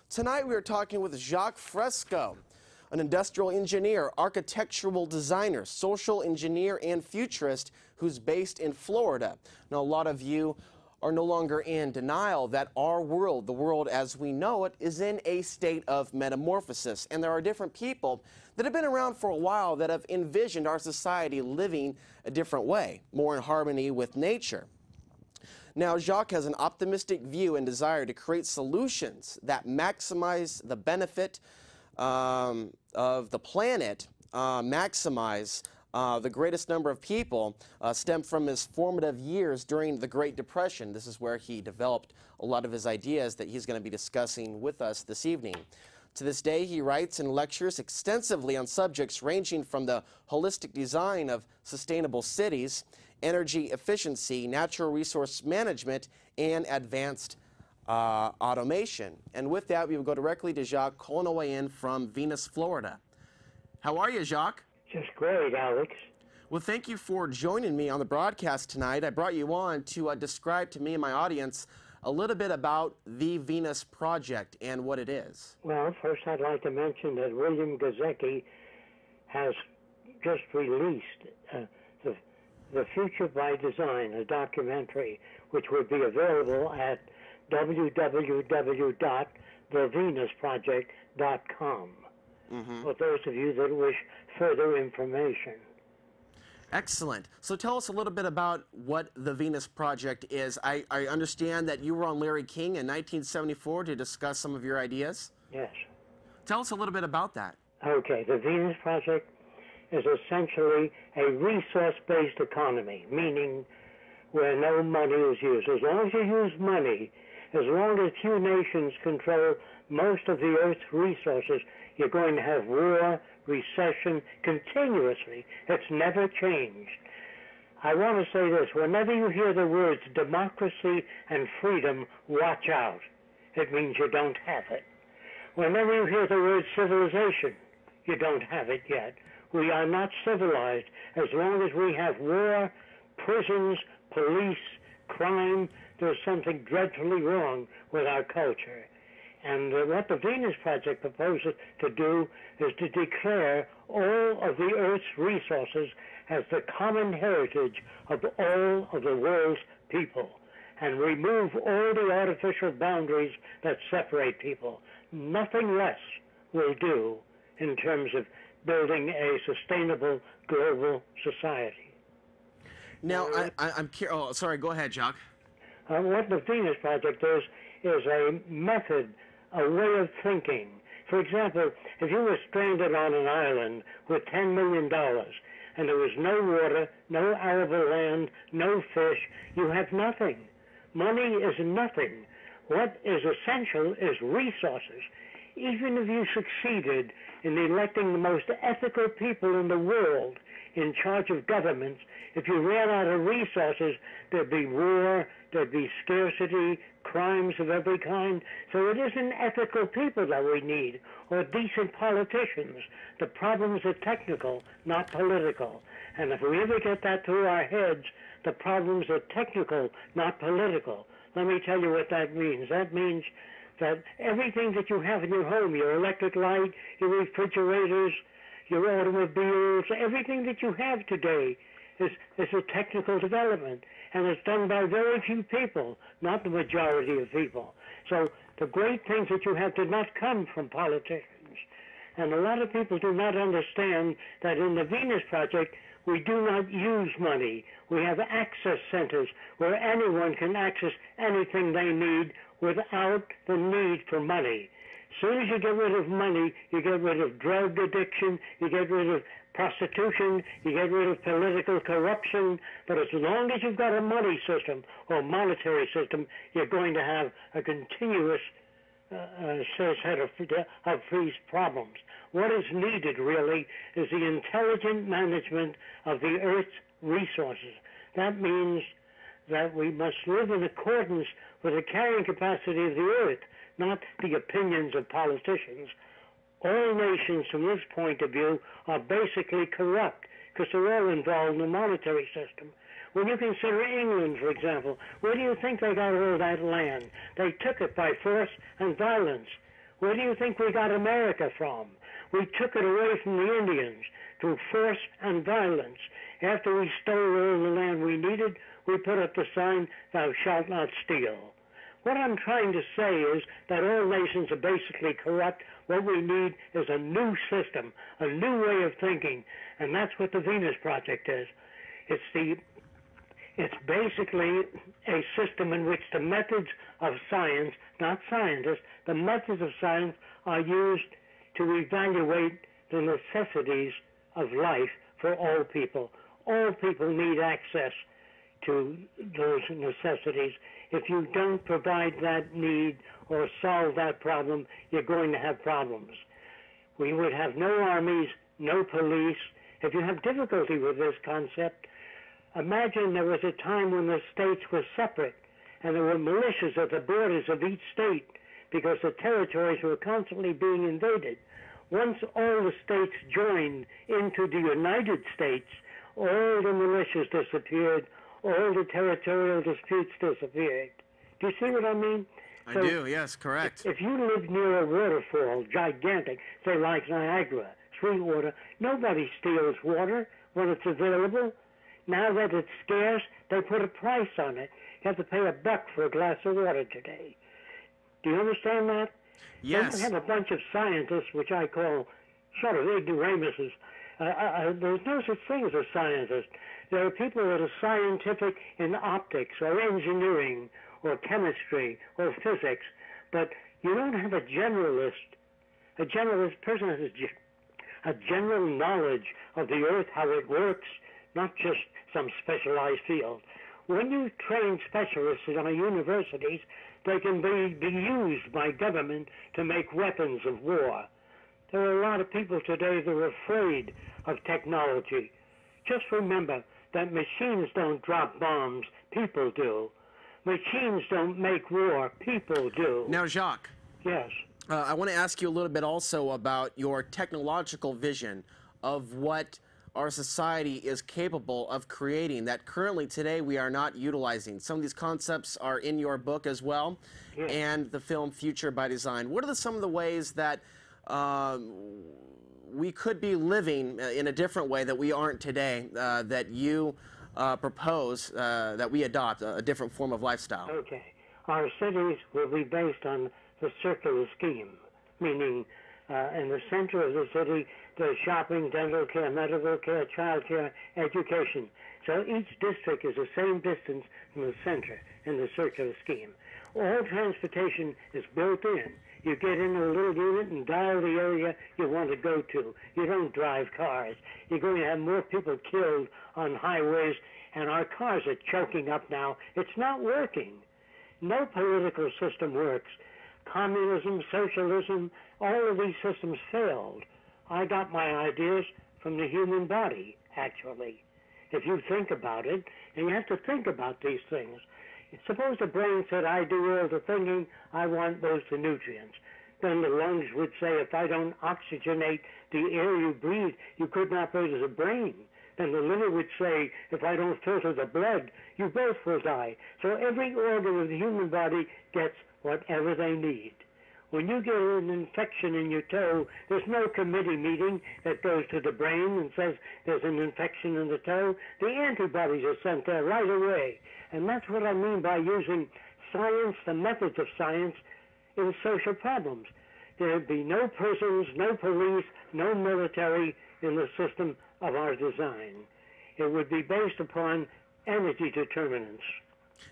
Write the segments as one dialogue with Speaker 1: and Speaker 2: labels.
Speaker 1: Tonight we are talking with Jacque Fresco, an industrial engineer, architectural designer, social engineer, and futurist who's based in Florida. Now, a lot of you are no longer in denial that our world, the world as we know it, is in a state of metamorphosis. And there are different people that have been around for a while that have envisioned our society living a different way, more in harmony with nature. Now, Jacques has an optimistic view and desire to create solutions that maximize the benefit of the planet, maximize the greatest number of people, stem from his formative years during the Great Depression. This is where he developed a lot of his ideas that he's going to be discussing with us this evening. To this day, he writes and lectures extensively on subjects ranging from the holistic design of sustainable cities, energy efficiency, natural resource management, and advanced automation. And with that, we will go directly to Jacques, calling away in from Venus, Florida. How are you, Jacques?
Speaker 2: Just great, Alex.
Speaker 1: Well, thank you for joining me on the broadcast tonight. I brought you on to describe to me and my audience a little bit about the Venus Project and what it is.
Speaker 2: Well, first I'd like to mention that William Jacque has just released The Future by Design, a documentary which will be available at www.thevenusproject.com for those of you that wish further information.
Speaker 1: Excellent. So tell us a little bit about what the Venus Project is. I understand that you were on Larry King in 1974 to discuss some of your ideas.
Speaker 2: Yes.
Speaker 1: Tell us a little bit about that.
Speaker 2: Okay, the Venus Project is essentially a resource-based economy, meaning where no money is used. As long as you use money, as long as few nations control most of the Earth's resources, you're going to have war, recession, continuously. It's never changed. I want to say this. Whenever you hear the words democracy and freedom, watch out. It means you don't have it. Whenever you hear the word civilization, you don't have it yet. We are not civilized as long as we have war, prisons, police, crime. There's something dreadfully wrong with our culture. And what the Venus Project proposes to do is to declare all of the Earth's resources as the common heritage of all of the world's people and remove all the artificial boundaries that separate people. Nothing less will do in terms of building a sustainable global society.
Speaker 1: Now, I'm curious. Oh, sorry. Go ahead, Jacques.
Speaker 2: What the Venus Project is a method, a way of thinking. For example, if you were stranded on an island with $10 million and there was no water, no arable land, no fish, you have nothing. Money is nothing. What is essential is resources. Even if you succeeded in electing the most ethical people in the world in charge of governments, if you ran out of resources, there'd be war, there'd be scarcity, crimes of every kind. So it isn't ethical people that we need, or decent politicians. The problems are technical, not political. And if we ever get that through our heads, the problems are technical, not political. Let me tell you what that means. That means that everything that you have in your home, your electric light, your refrigerators, your automobiles, everything that you have today is a technical development. And it's done by very few people, not the majority of people. So the great things that you have did not come from politicians. And a lot of people do not understand that in the Venus Project, we do not use money. We have access centers where anyone can access anything they need without the need for money. As soon as you get rid of money, you get rid of drug addiction, you get rid of prostitution, you get rid of political corruption. But as long as you've got a money system or monetary system, you're going to have a continuous set of these problems. What is needed, really, is the intelligent management of the Earth's resources. That means that we must live in accordance with the carrying capacity of the Earth, not the opinions of politicians. All nations, from this point of view, are basically corrupt because they're all involved in the monetary system. When you consider England, for example, where do you think they got all that land? They took it by force and violence. Where do you think we got America from? We took it away from the Indians through force and violence. After we stole all the land we needed, we put up the sign, "Thou shalt not steal." What I'm trying to say is that all nations are basically corrupt. What we need is a new system, a new way of thinking, and that's what the Venus Project is. It's basically a system in which the methods of science, not scientists, the methods of science are used to evaluate the necessities of life for all people. All people need access to those necessities. If you don't provide that need or solve that problem, you're going to have problems. We would have no armies, no police. If you have difficulty with this concept, imagine there was a time when the states were separate and there were militias at the borders of each state because the territories were constantly being invaded. Once all the states joined into the United States, all the militias disappeared, all the territorial disputes disappeared. Do you see what I mean?
Speaker 1: I do, yes, correct.
Speaker 2: If you live near a waterfall, gigantic, say like Niagara, Sweetwater, nobody steals water when it's available. Now that it's scarce, they put a price on it. You have to pay $1 for a glass of water today. Do you understand that?
Speaker 1: Yes.
Speaker 2: They have a bunch of scientists, which I call sort of ignoramuses. There's no such thing as a scientist. There are people that are scientific in optics or engineering or chemistry or physics, but you don't have a generalist. A generalist person has a general knowledge of the earth, how it works, not just some specialized field. When you train specialists in our universities, they can be used by government to make weapons of war. There are a lot of people today that are afraid of technology. Just remember that machines don't drop bombs, people do. Machines don't make war, people do.
Speaker 1: Now, Jacques.
Speaker 2: Yes.
Speaker 1: I want to ask you a little bit also about your technological vision of what our society is capable of creating that currently today we are not utilizing. Some of these concepts are in your book as well,
Speaker 2: yes,
Speaker 1: and the film Future by Design. What are some of the ways that we could be living in a different way that we aren't today, that you propose that we adopt a different form of lifestyle?
Speaker 2: Okay. Our cities will be based on the circular scheme, meaning in the center of the city, there's shopping, dental care, medical care, child care, education. So each district is the same distance from the center in the circular scheme. All transportation is built in. You get in a little unit and dial the area you want to go to. You don't drive cars. You're going to have more people killed on highways, and our cars are choking up now. It's not working. No political system works. Communism, socialism, all of these systems failed. I got my ideas from the human body, actually. If you think about it, and you have to think about these things. Suppose the brain said, I do all the thinking, I want those the nutrients. Then the lungs would say, if I don't oxygenate the air you breathe, you could not breathe as a brain. Then the liver would say, if I don't filter the blood, you both will die. So every organ of the human body gets whatever they need. When you get an infection in your toe, there's no committee meeting that goes to the brain and says there's an infection in the toe. The antibodies are sent there right away. And that's what I mean by using science, the methods of science, in social problems. There'd be no prisons, no police, no military in the system of our design. It would be based upon energy determinants.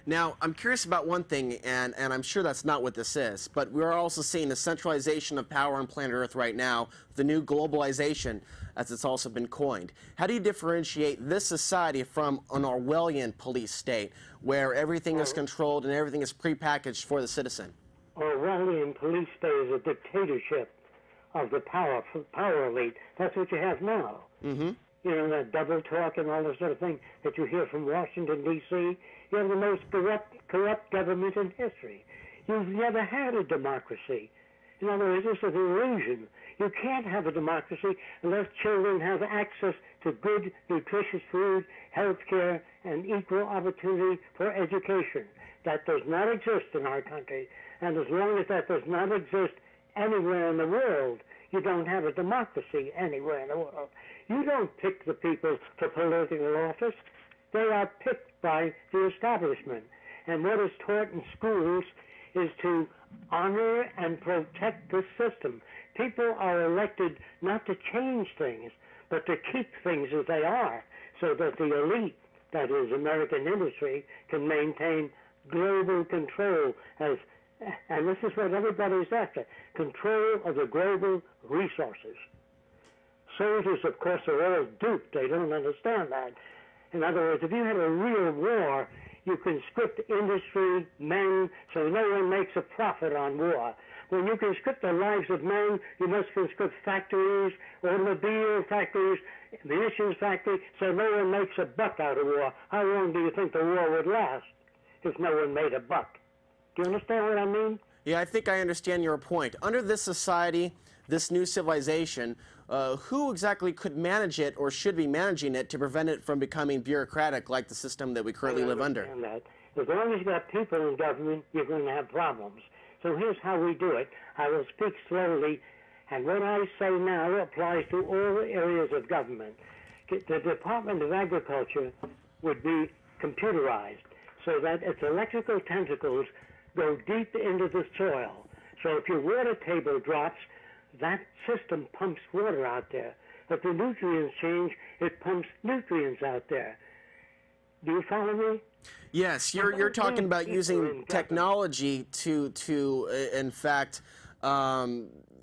Speaker 1: Now, I'm curious about one thing, and I'm sure that's not what this is, but we're also seeing the centralization of power on planet Earth right now, the new globalization, as it's also been coined. How do you differentiate this society from an Orwellian police state, where everything is controlled and everything is prepackaged for the citizen?
Speaker 2: Orwellian police state is a dictatorship of the power elite. That's what you have now.
Speaker 1: Mm-hmm.
Speaker 2: You know, that double talk and all this sort of thing that you hear from Washington, D.C., you have the most corrupt government in history. You've never had a democracy. In other words, it's an illusion. You can't have a democracy unless children have access to good, nutritious food, health care, and equal opportunity for education. That does not exist in our country. And as long as that does not exist anywhere in the world. You don't have a democracy anywhere in the world. You don't pick the people for political office. They are picked by the establishment. And what is taught in schools is to honor and protect the system. People are elected not to change things, but to keep things as they are, so that the elite, that is American industry, can maintain global control and this is what everybody's after, control of the global resources. Soldiers, of course, are all duped. They don't understand that. In other words, if you had a real war, you conscript industry, men, so no one makes a profit on war. When you conscript the lives of men, you must conscript factories, automobile factories, munitions factories, so no one makes a buck out of war. How long do you think the war would last if no one made a buck? Do you understand what I mean?
Speaker 1: Yeah, I think I understand your point. Under this society, this new civilization, who exactly could manage it or should be managing it to prevent it from becoming bureaucratic like the system that we currently live under?
Speaker 2: That. As long as you've got people in government, you're going to have problems. So here's how we do it. I will speak slowly, and what I say now applies to all areas of government. The Department of Agriculture would be computerized so that its electrical tentacles go deep into the soil. So if your water table drops, that system pumps water out there. If the nutrients change, it pumps nutrients out there. Do you follow me?
Speaker 1: Yes, you're talking about using technology to in fact,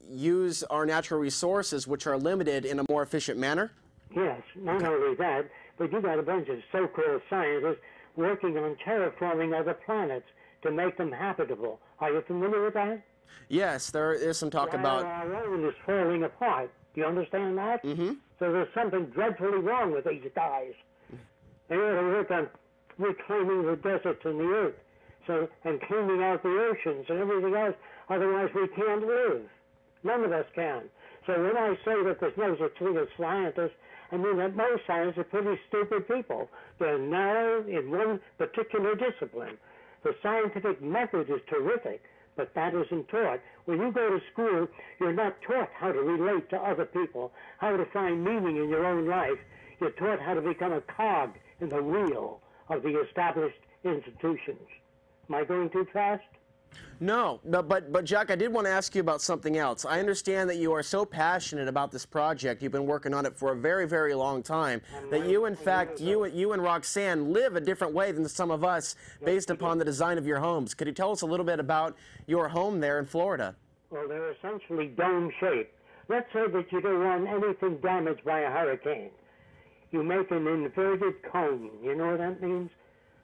Speaker 1: use our natural resources, which are limited, in a more efficient manner?
Speaker 2: Yes, not only that, but you got a bunch of so-called scientists working on terraforming other planets to make them habitable. Are you familiar with that?
Speaker 1: Yes, there is some talk about...
Speaker 2: Our own is falling apart. Do you understand that?
Speaker 1: Mm-hmm.
Speaker 2: So there's something dreadfully wrong with these guys. They ought to work on reclaiming the deserts and the earth, and cleaning out the oceans and everything else. Otherwise, we can't live. None of us can. So when I say that there's no such thing as scientists, I mean that most scientists are pretty stupid people. They're narrow in one particular discipline. The scientific method is terrific, but that isn't taught. When you go to school, you're not taught how to relate to other people, how to find meaning in your own life. You're taught how to become a cog in the wheel of the established institutions. Am I going too fast?
Speaker 1: No, but Jacques, I did want to ask you about something else. I understand that you are so passionate about this project. You've been working on it for a very, very long time. That you, in fact, you and Roxanne live a different way than some of us based upon the design of your homes. Could you tell us a little bit about your home there in Florida?
Speaker 2: Well, they're essentially dome-shaped. Let's say that you don't want anything damaged by a hurricane. You make an inverted cone. You know what that means?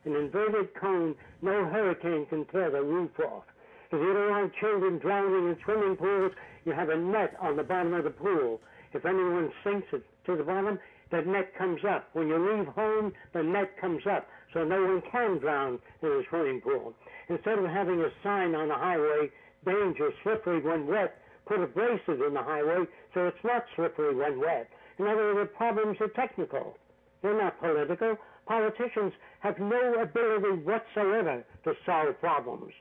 Speaker 2: An inverted cone, no hurricane can tear the roof off. If you don't want children drowning in swimming pools, you have a net on the bottom of the pool. If anyone sinks it to the bottom, the net comes up. When you leave home, the net comes up, so no one can drown in a swimming pool. Instead of having a sign on the highway, danger, slippery when wet, put abrasive in the highway so it's not slippery when wet. In other words, the problems are technical. They're not political. Politicians have no ability whatsoever to solve problems.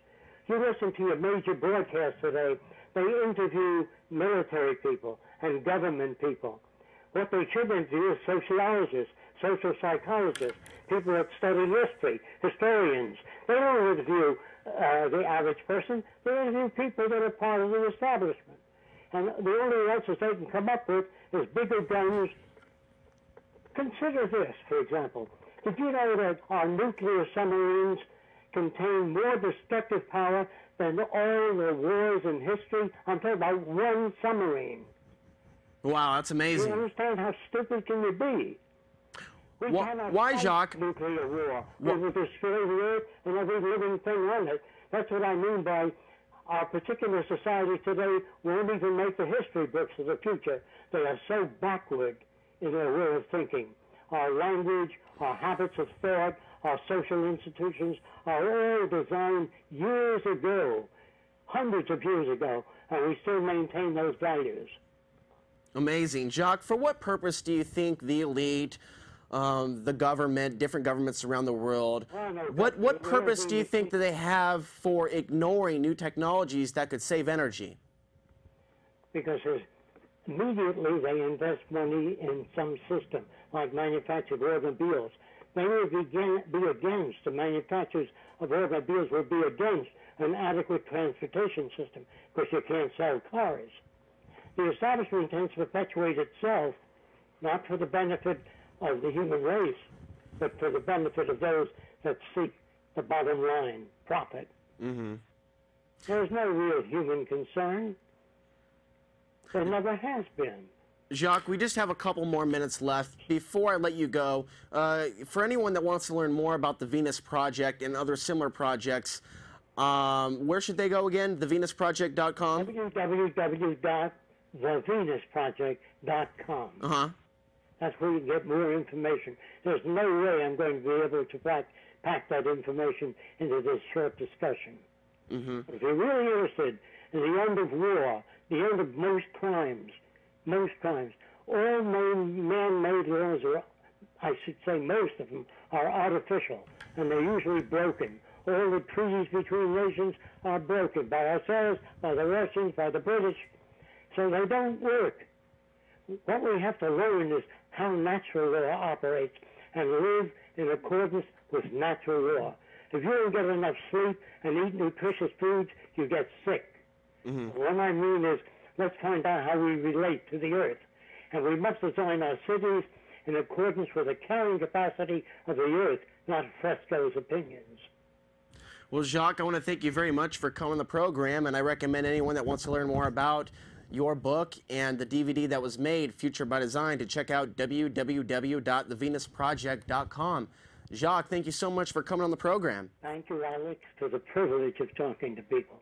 Speaker 2: You listen to your major broadcasts today, they interview military people and government people. What they should interview is sociologists, social psychologists, people that study history, historians. They don't interview the average person. They interview people that are part of the establishment. And the only answers they can come up with is bigger guns. Consider this, for example. Did you know that our nuclear submarines contain more destructive power than all the wars in history? I'm talking about one submarine.
Speaker 1: Wow, that's amazing.
Speaker 2: You understand how stupid can you be?
Speaker 1: Why, Jacques?
Speaker 2: Nuclear war. We will destroy the earth and every living thing on it. That's what I mean by our particular society today won't even make the history books of the future. They are so backward in their way of thinking. Our language, our habits of thought, our social institutions are all designed years ago, hundreds of years ago, and we still maintain those values.
Speaker 1: Amazing. Jacques, for what purpose do you think the elite, the government, different governments around the world, what purpose do you think that they have for ignoring new technologies that could save energy?
Speaker 2: because immediately they invest money in some system, like manufactured automobiles. They will be against, the manufacturers of automobiles will be against an adequate transportation system, because you can't sell cars. The establishment tends to perpetuate itself, not for the benefit of the human race, but for the benefit of those that seek the bottom line, profit.
Speaker 1: Mm-hmm.
Speaker 2: There's no real human concern. There never has been.
Speaker 1: Jacques, we just have a couple more minutes left. Before I let you go, for anyone that wants to learn more about the Venus Project and other similar projects, where should they go again? TheVenusProject.com?
Speaker 2: www.thevenusproject.com.
Speaker 1: Uh-huh.
Speaker 2: That's where you get more information. There's no way I'm going to be able to pack that information into this short discussion.
Speaker 1: Mm-hmm.
Speaker 2: If you're really interested in the end of war, the end of most crimes, all man-made laws, or I should say most of them, are artificial, and they're usually broken. All the treaties between nations are broken by ourselves, by the Russians, by the British, so they don't work. What we have to learn is how natural law operates and live in accordance with natural law. If you don't get enough sleep and eat nutritious foods, you get sick.
Speaker 1: Mm-hmm.
Speaker 2: What I mean is, let's find out how we relate to the earth. And we must design our cities in accordance with the carrying capacity of the earth, not Fresco's opinions.
Speaker 1: Well, Jacques, I want to thank you very much for coming on the program, and I recommend anyone that wants to learn more about your book and the DVD that was made, Future by Design, to check out www.thevenusproject.com. Jacques, thank you so much for coming on the program.
Speaker 2: Thank you, Alex, for the privilege of talking to people.